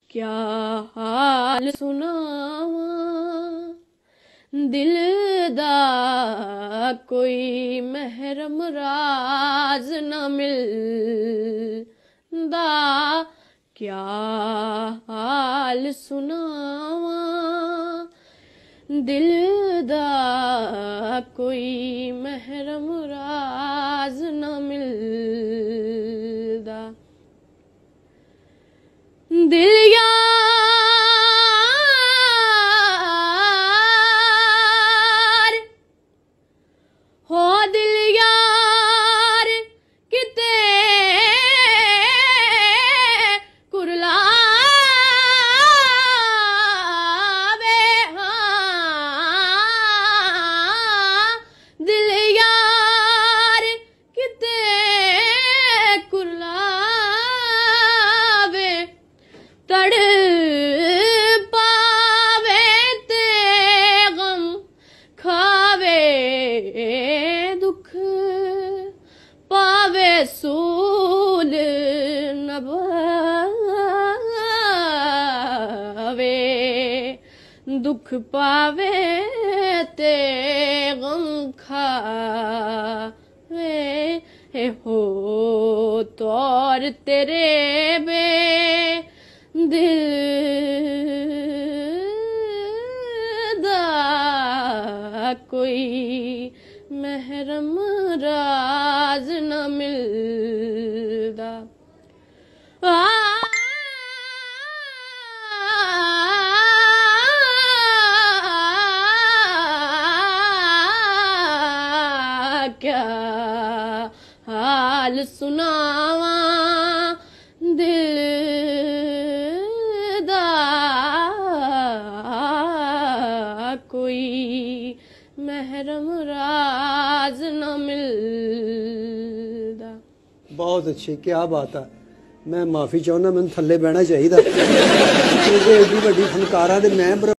क्या हाल सुनावा दिल दा कोई महरम राज न मिलदा। क्या हाल सुनावा दिल दा कोई महरम राज न मिलदा। दिल यार हो दिल यार किते कुरलावे। हाँ दिल यार किते कुरलावे तड़ पावे ते गम खावे दुख पावे सूल नभावे। दुख पावे ते गम खावे हो तौर तेरे बे दिल दा कोई महरम राज न मिलदा। क्या हाल सुनावा दिल दा कोई महरम राज न मिलदा। बहुत अच्छी, क्या बात है। मैं माफी चाहना, मैं थल्ले बहना चाहिए एडी वड्डी फनकारा ते मैं